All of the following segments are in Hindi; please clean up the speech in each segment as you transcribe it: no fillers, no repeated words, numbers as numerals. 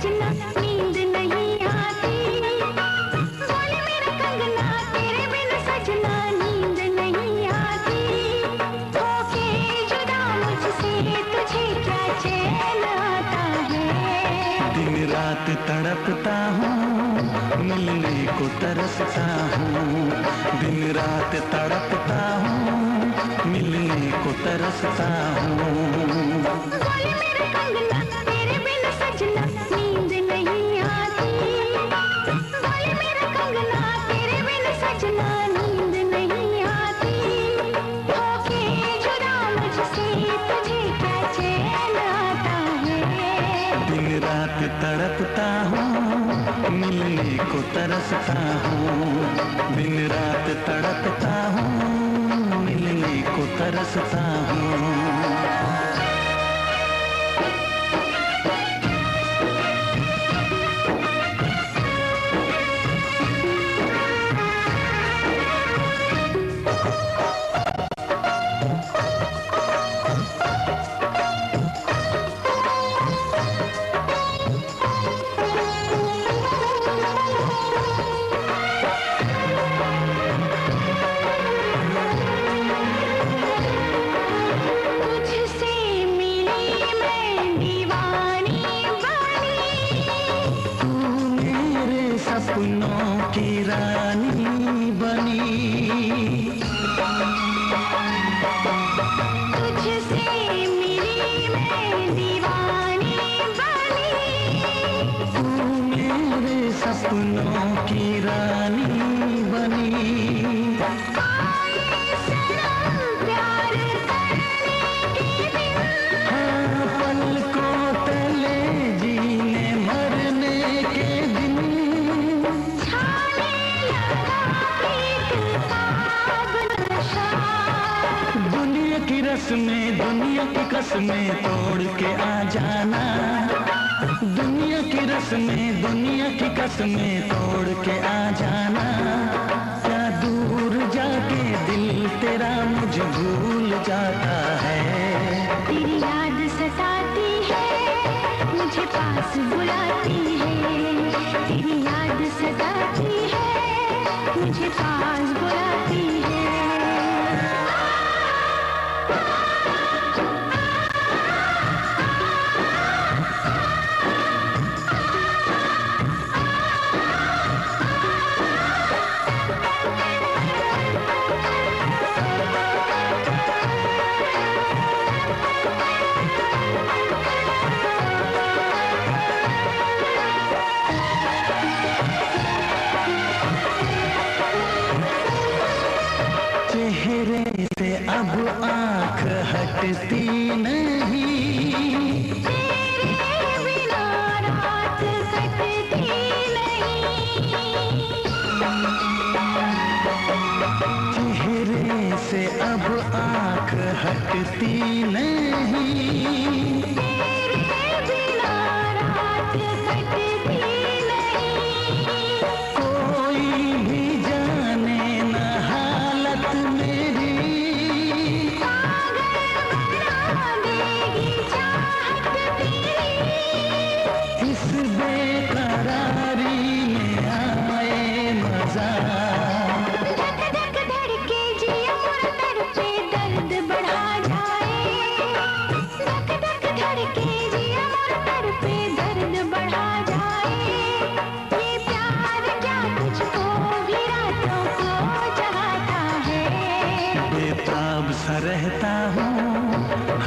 सजना नींद नहीं आती। बोल मेरा कंगना तेरे बिन सजना नींद नहीं आती। होके जुदा मुझसे तुझे क्या चैन आता है। दिन रात तड़पता हूँ मिलने को तरसता हूँ। दिन रात तड़पता हूँ मिलने को तरसता हूँ। बोल मेरा कंगना तेरे बिन सजना नींद नहीं आती। बोल मेरा कंगना तेरे बिन सजना नींद नहीं आती। होके जुदा मुझसे तुझे क्या चैन आता है। दिन रात तड़पता हूँ मिलने को तरसता हूँ। दिन रात तड़पता हूँ मिलने को तरसता हूँ। सपनों की रानी बनी। तुझसे मिली मैं दीवानी बनी। तू मेरे सपनों की रानी बनी। प्यार करने के दिन हाँ पलकों तले जीने मरने के दिन। दुनिया की रस्में दुनिया की कसमें तोड़ के आ जाना। दुनिया की रस्में दुनिया की कसमें तोड़ के आ जाना। क्या दूर जाके दिल तेरा मुझे भूल जाता है। तेरी याद सताती है मुझे पास बुलाती है। तेरी याद सताती है मुझे पास बुलाती है। चेहरे से अब आँख हटती नहीं। तेरे बिना रात कटती नहीं। चेहरे से अब आँख हटती नहीं। तेरे बिना रात कटती नहीं। कोई भी जाने न हालत मेरी। पागल बना देगी चाहत तेरी। इस बेकरारी में आए मजा। धक धक धड़के जिया मोरा तड़पे दर्द बढ़ा जाए। धक धक धड़के जिया मोरा तड़पे दर्द बढ़ा जाए। ये प्यार क्या तुझको भी रातों को जगाता है। बेताब सा रहता हूँ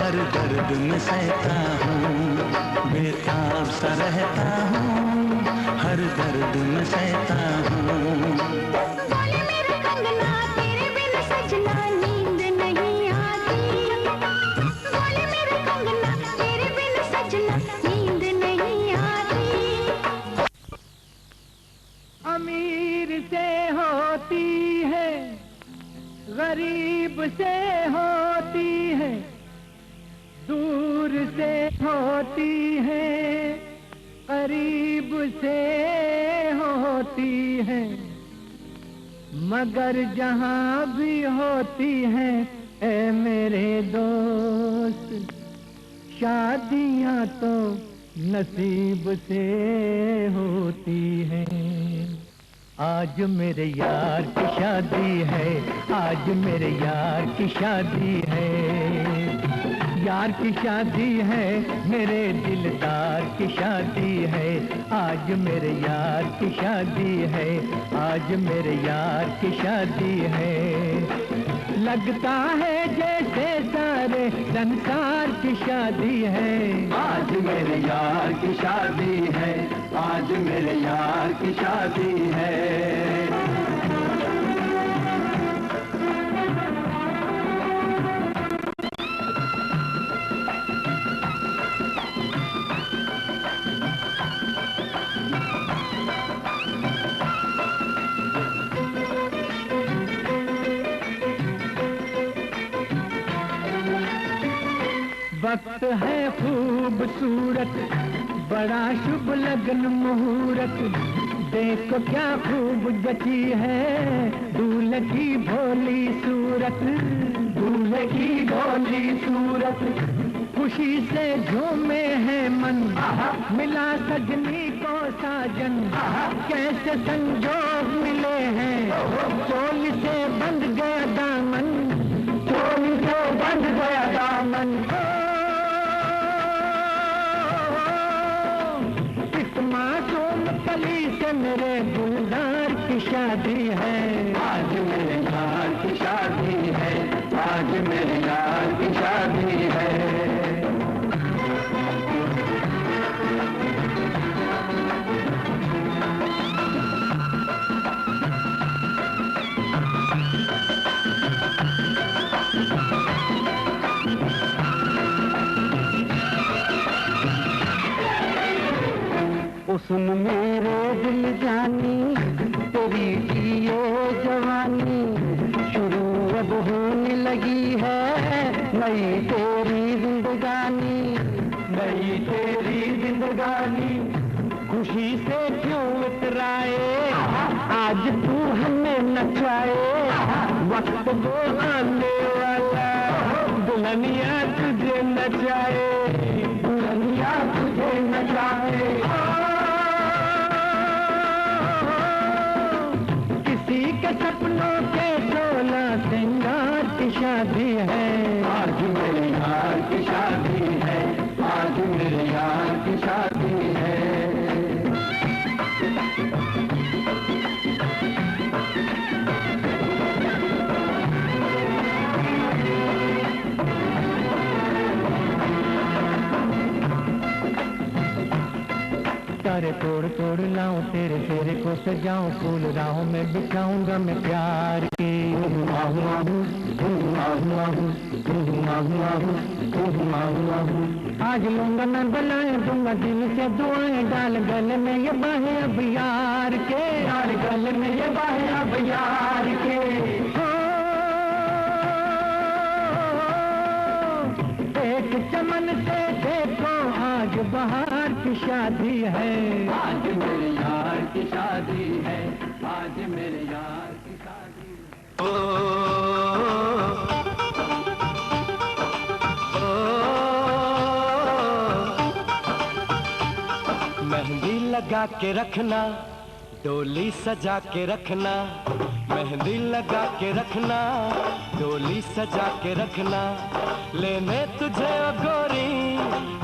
हर दर्द में सहता हूँ। बेताब सा रहता हूँ हर दर्द में सहता हूँ। बोल मेरा कंगना तेरे बिन सजना नींद नहीं आती। बोल मेरा कंगना तेरे बिन सजना नींद नहीं आती। अमीर से होती है गरीब से होती है। दूर से होती है करीब से होती है। मगर जहाँ भी होती है ए मेरे दोस्त शादियाँ तो नसीब से होती है। आज मेरे यार की शादी है, आज मेरे यार की शादी है, यार की शादी है, मेरे दिलदार की शादी है। आज मेरे यार की शादी है, आज मेरे यार की शादी है। लगता है जैसे सारे संसार की शादी है। आज मेरे यार की शादी है, आज मेरे यार की शादी है। वक्त है खूबसूरत, बड़ा शुभ लगन मुहूर्त, देखो क्या खूब जची है दूल्हे की भोली सूरत, दूल्हे की भोली सूरत। खुशी से झूमे है मन, मिला सजनी को साजन, कैसे संजोग मिले हैं, चोली से बंध गया दामन, चोली से बंध गया दामन। मासूम कली से मेरे गुलजार की शादी है। आज मेरे यार की शादी है, आज मेरे यार की शादी है। सुन मेरे दिल जानी, तेरी जियो जवानी, शुरू अब होने लगी है नई तेरी जिंदगानी, नई तेरी जिंदगानी। खुशी से क्यों इतराए, आज तू हमें नचाए, वक्त वो आने वाला, दुल्हनिया तुझे नचाए, दुल्हनिया तुझे नचाए। सपनों के 16 श्रृंगार की शादी है। आज मेरे यार की शादी है, आज मेरे यार की शादी है। तारे तोड़ तोड़ लाऊं, तेरे फेरे को सजाऊं, फूल राहों में बिछाऊंगा मैं प्यार के। आज लूंगा मैं बलाएं, दूंगा दिल से दुआएं, डाल गले में ये बाहें अब यार के, डाल गले में ये बाहें अब यार के। एक चमन से देखो आज बहार की शादी है। आज मेरे यार की शादी है, आज मेरे यार की शादी है। मेहंदी लगा के रखना, डोली सजा के रखना, मेहंदी लगा के रखना, डोली सजा के रखना, लेने तुझे ओ गोरी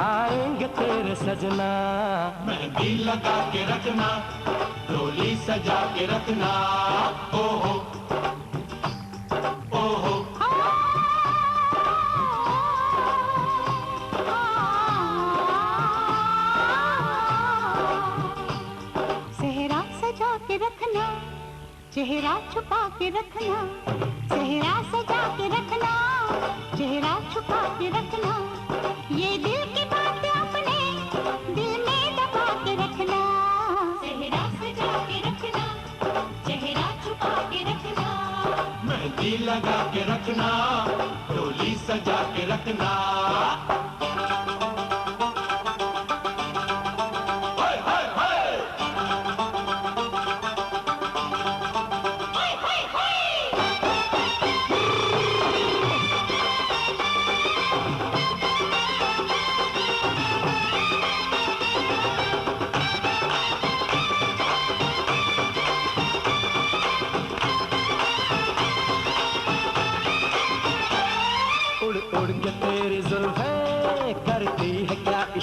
आएंगे तेरे सजना। मेहंदी लगा के रखना, डोली सजा के रखना, ओ हो ओ हो। सेहरा सजा के रखना, चेहरा छुपा के रखना, सेहरा सजा के रखना, चेहरा छुपा के रखना, ये दिल की बात अपने दिल में दबा के रखना। सेहरा सजा के रखना, चेहरा छुपा के रखना, मेहंदी लगा के रखना, डोली सजा के रखना।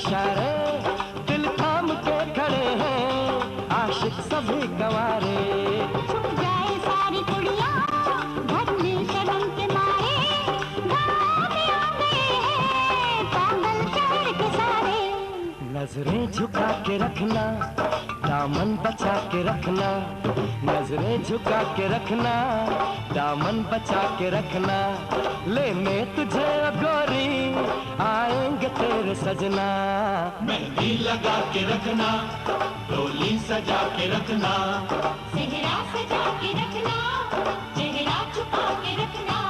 इशारे, दिल थाम के खड़े हैं आशिक सभी गंवारे। छुप जाए सारी कुड़ियाँ घर में शर्म के मारे, गाँव में आ गए हैं पागल शहर के सारे। नजरें झुका के रखना, दामन बचा के रखना, नजरें झुका के रखना, दामन बचा के रखना। लेने तुझे गोरी आएंगे तेरे सजना। मेहंदी लगा के रखना, डोली सजा के रखना, सेहरा सजा के रखना, चेहरा छुपा के रखना।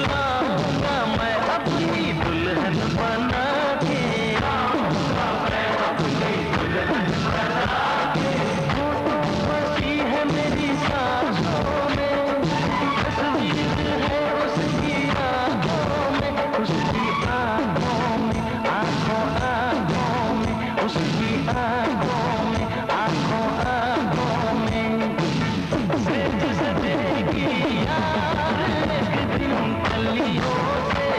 लाऊंगा मैं अपनी दुल्हन बना के, बसी है मेरी सांसों में, तस्वीर है उसकी आंखों में, उसकी आंखों में, आंखों आंखों में, उसकी आंखों में, आंखों आंखों में, सेज सजेगी यार एक दिन कलियों से,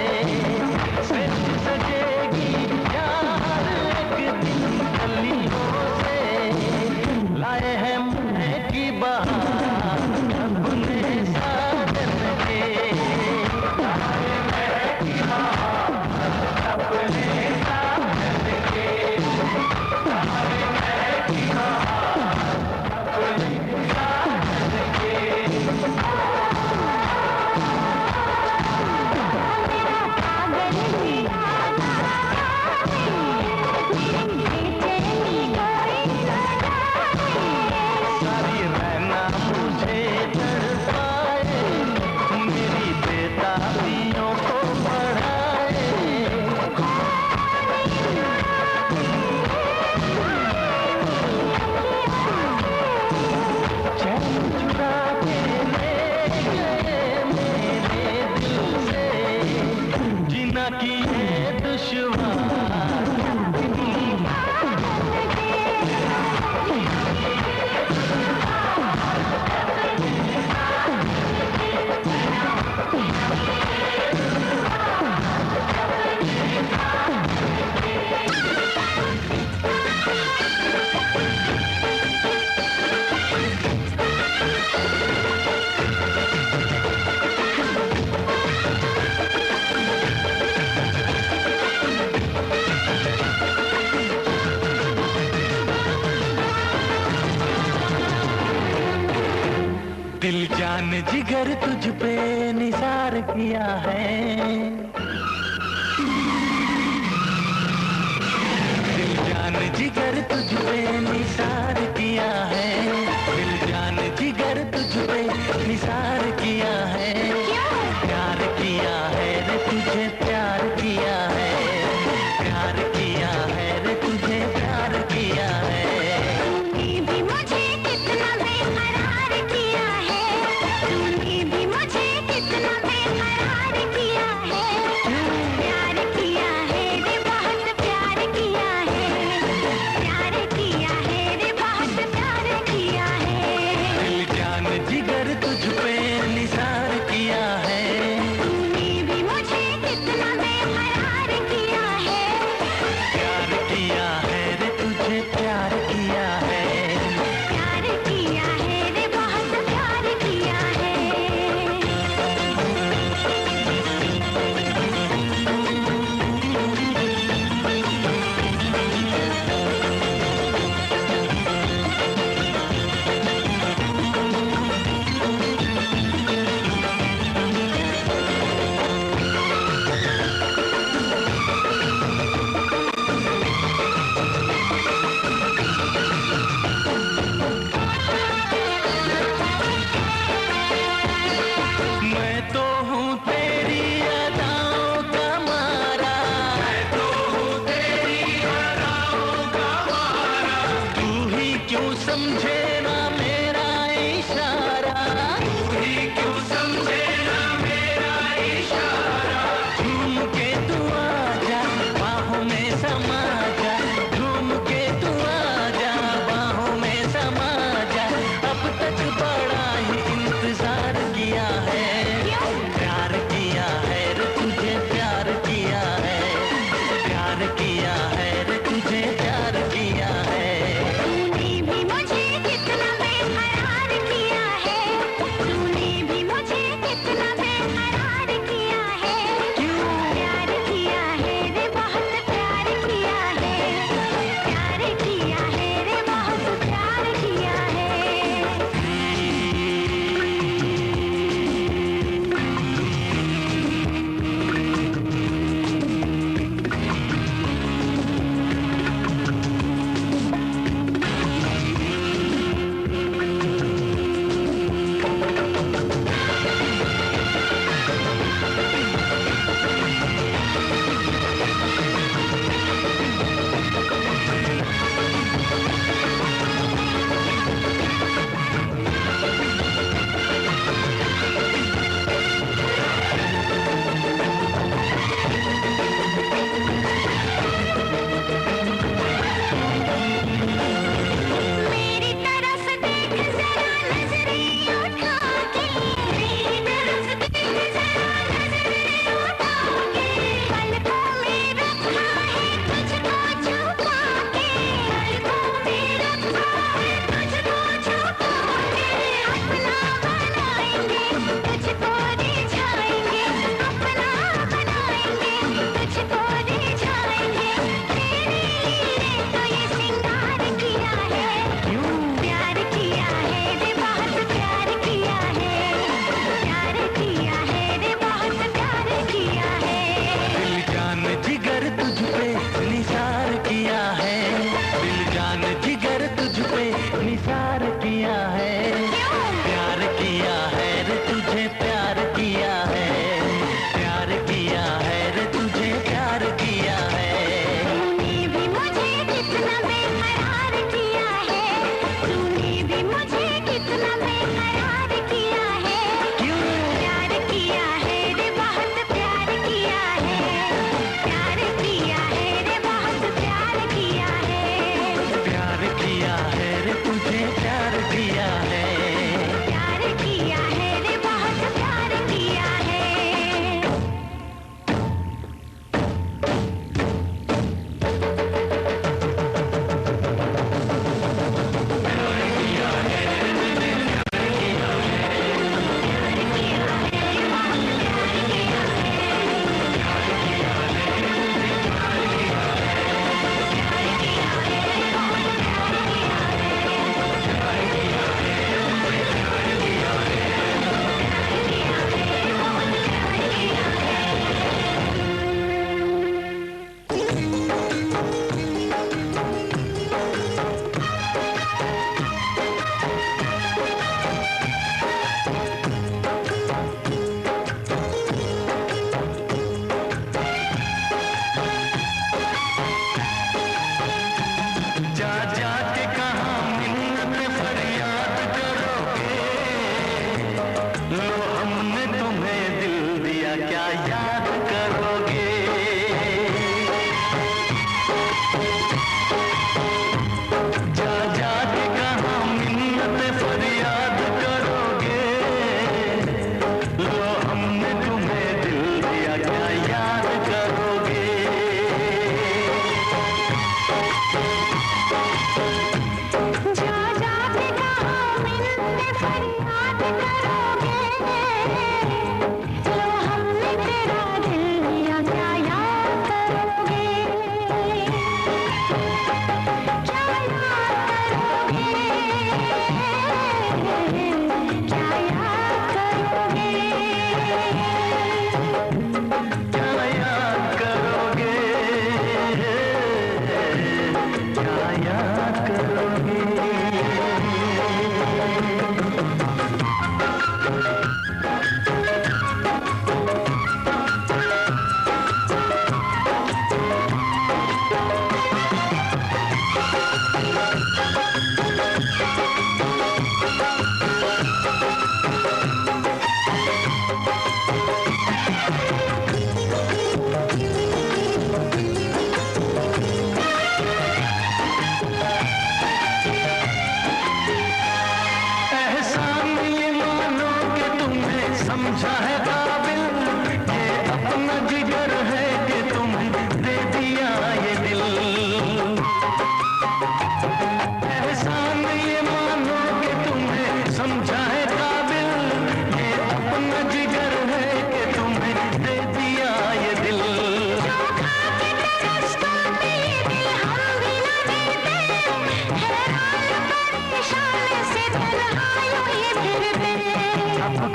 सेज सजेगी यार एक दिन कलियों से, लाए हैं मुन्ने की बहार अपने साजन के, लाए हैं की बहार अपने साजन के, लाए हैं की बहार अपने साजन के। सारी रहना मुझे तड़पाए, मेरी बेताबियों को बढ़ाए, चैन चुरा के ले गए मेरे दिल से, जीना किए दुश्वार दिल जान जिगर तुझ पे निसार किया है, दिल जान जिगर तुझ पे निसार किया है, दिल जान जिगर तुझ पे निसार किया है, प्यार किया है रे तुझे प्यार किया है, प्यार किया है रे तुझे प्यार किया है, तूने भी मुझे कितना बेकरार किया है, तूने भी मुझे कितना बेकरार किया है, प्यार किया है रे बहुत प्यार किया है, प्यार किया है रे बहुत प्यार किया है, दिल जान जिगर तुझ पे निसार किया है, तूने भी मुझे कितना बेकरार किया है, प्यार किया है रे तुझे प्यार किया है, प्यार किया है रे बहुत प्यार किया है। मैं तो हूँ तेरी अदाओं का मारा, मैं तो हूँ तेरी अदाओं का मारा, तू ही क्यों समझे ना मेरा इशारा, तू ही क्यों समझे ना मेरा इशारा, झूम के तू आजा बाहों में समा जा, झूम के तू आजा बाहों में समा जा, अब तक बड़ा ही इंतजार किया है, प्यार किया है रे तुझे प्यार किया है, प्यार किया है रे तुझे प्यार किया है, तूने भी मुझे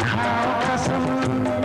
खाओ कसम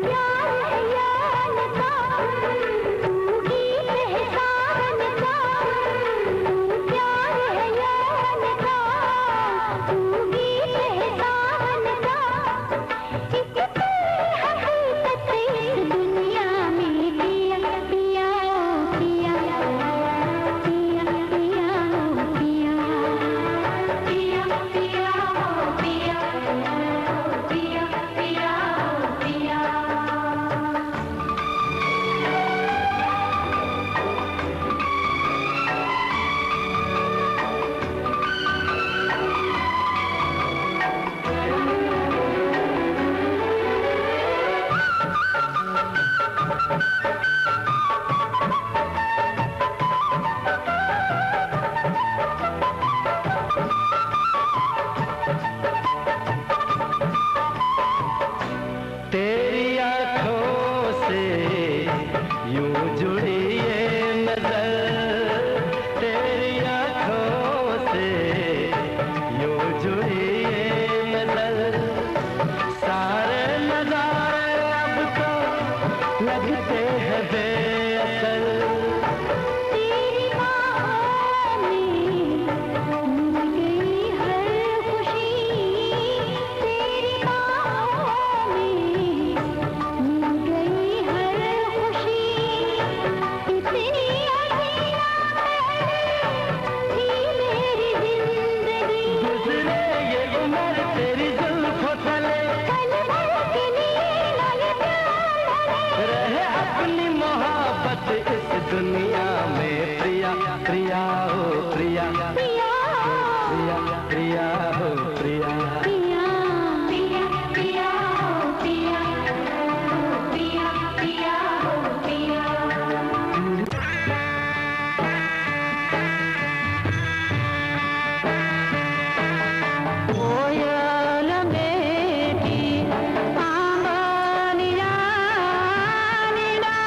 प्यार है यार का, तू ही लगते हैं बेअसल। तेरी बाहों में मिल गई हर खुशी, तेरी बाहों में मिल गई हर खुशी। इतनी हसीना थी मेरी जिंदगी, गुजरे ये उम्र तेरी जुल्फों तले, कल भर के लिए लगे प्यार रहे अपनी मोहब्बत इस दुनिया में। प्रिया प्रिया हो प्रिया, पिया प्रिया प्रिया हो प्रिया। पिया पिया पिया हो पिया, पिया पिया हो पिया। कोयल बेटी आंगनिया निडा,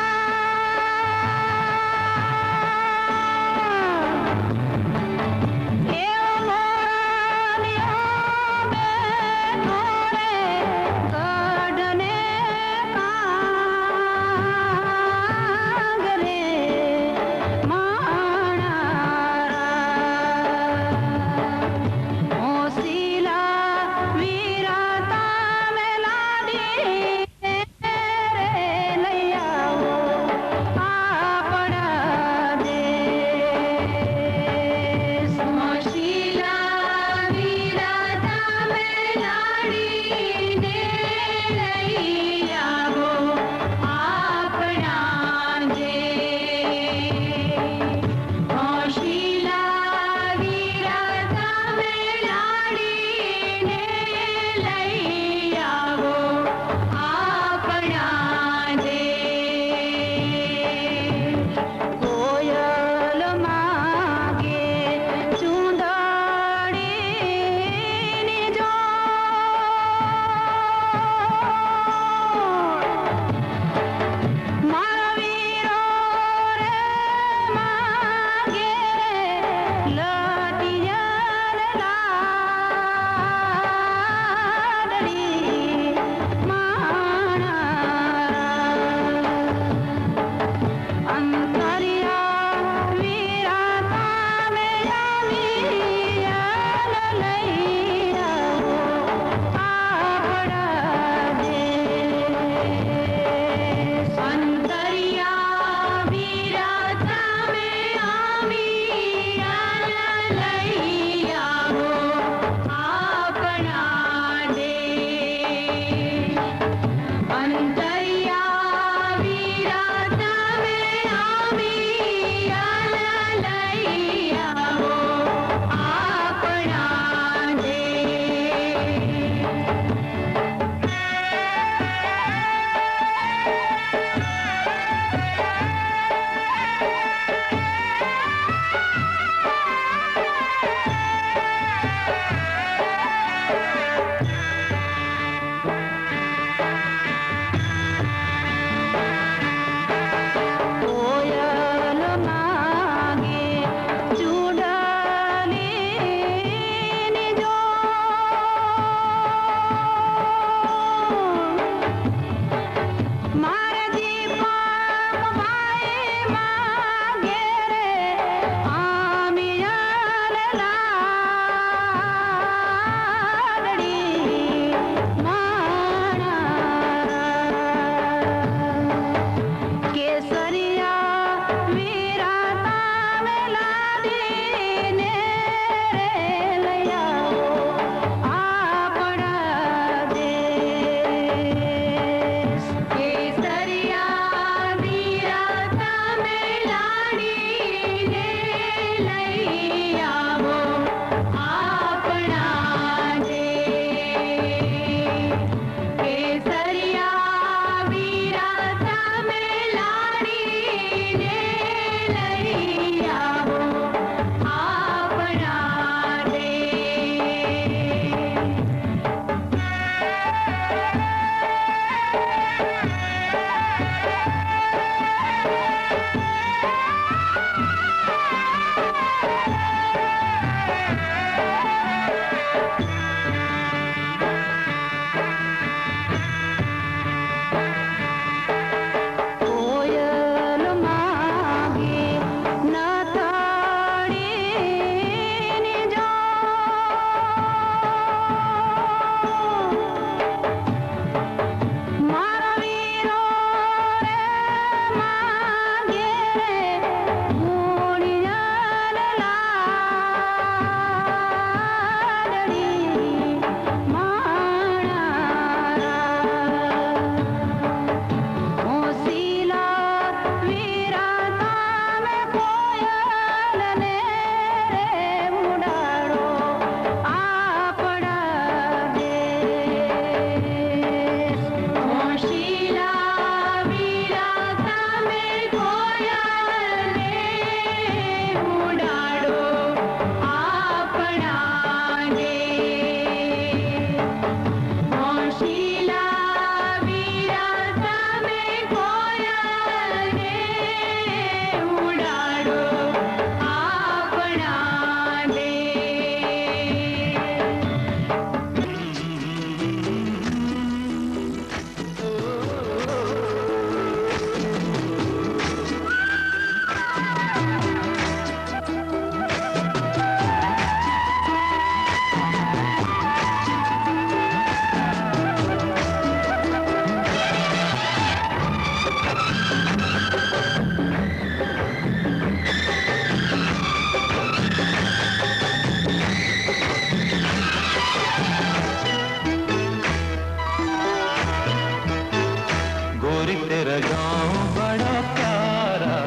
गोरी तेरा गाँव बड़ा प्यारा,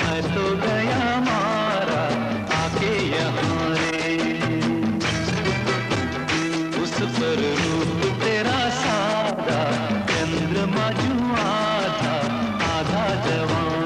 मैं तो गया मारा आके यहाँ रे। उस पर रूप तेरा सादा, चंद्रमा जुआ था आधा जवान।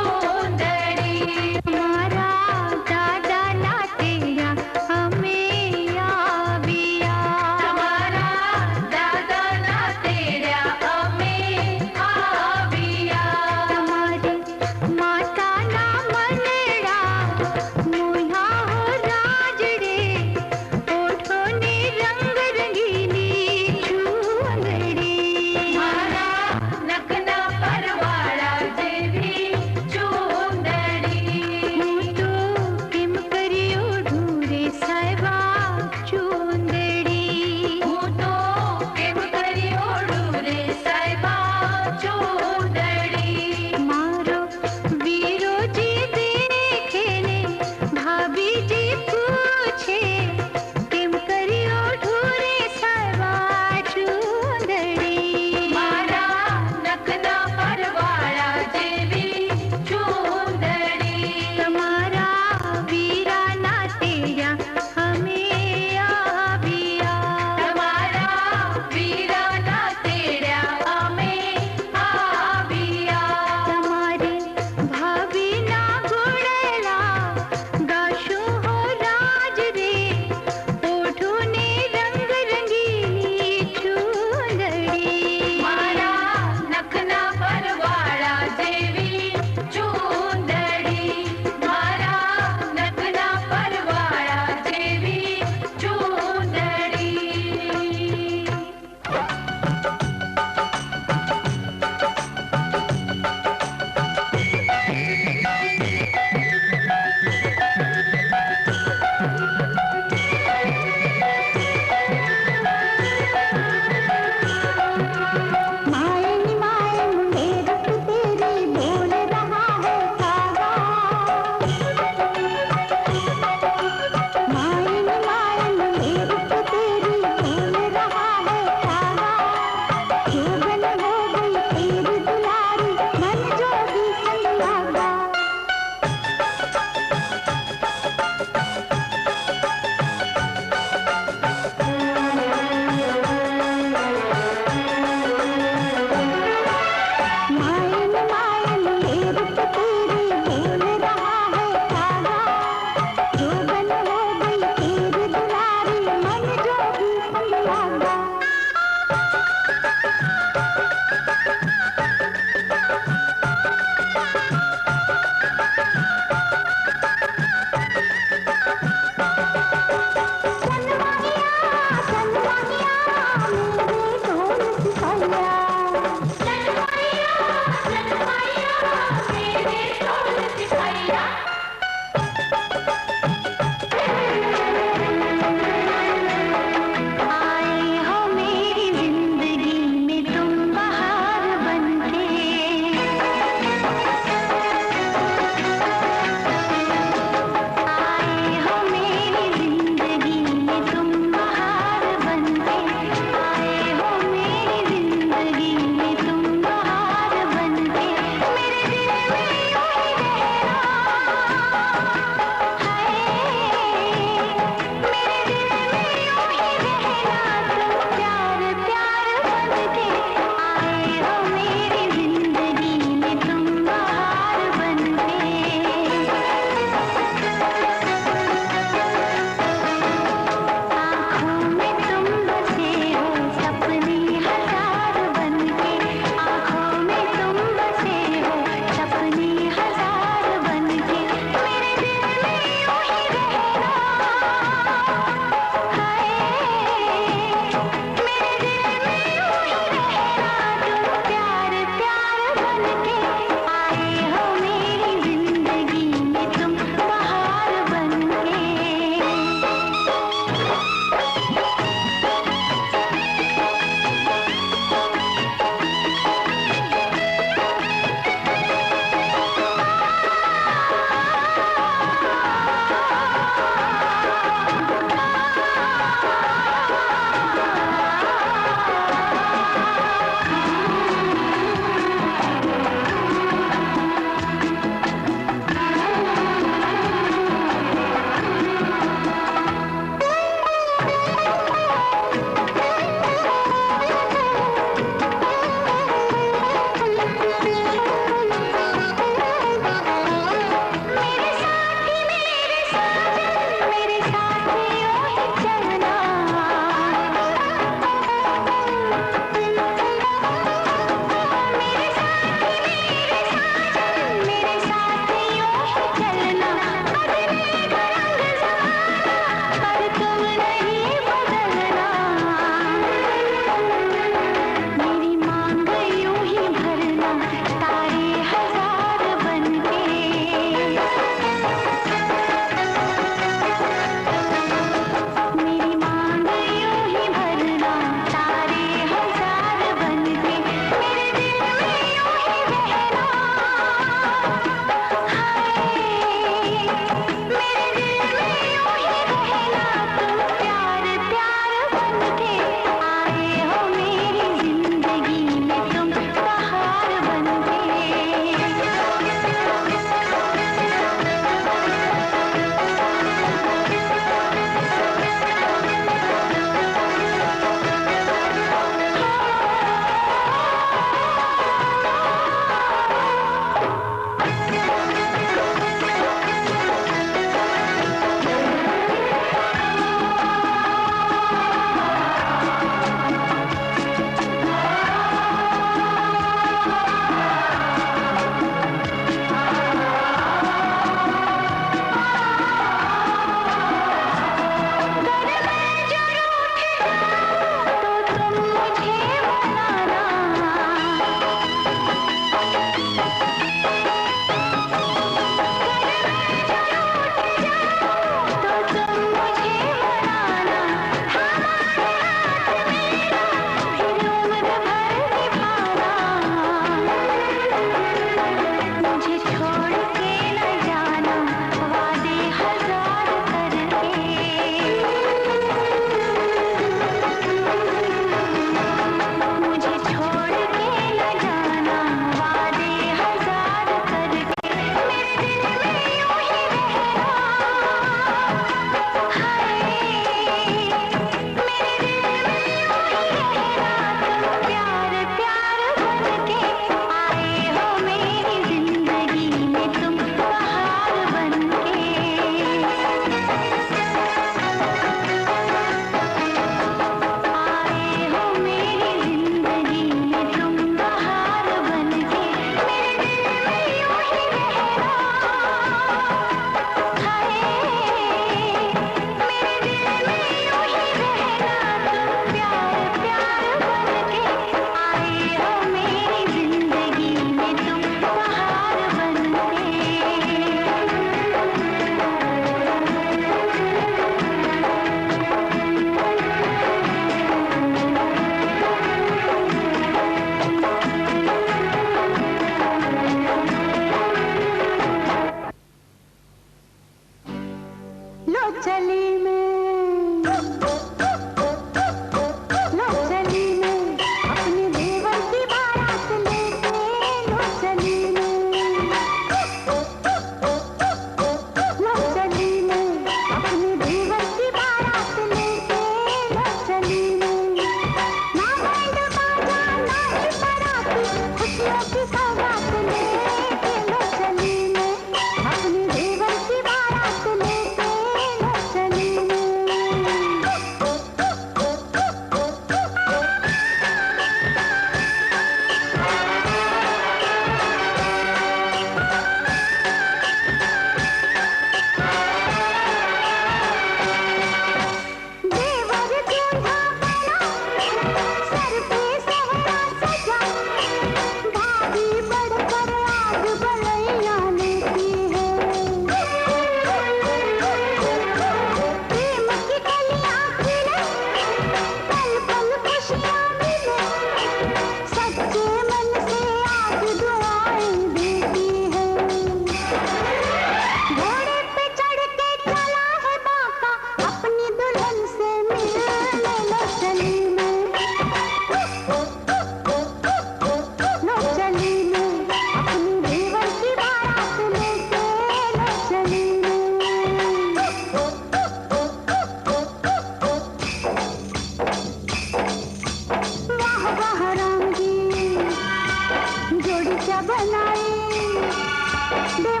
दे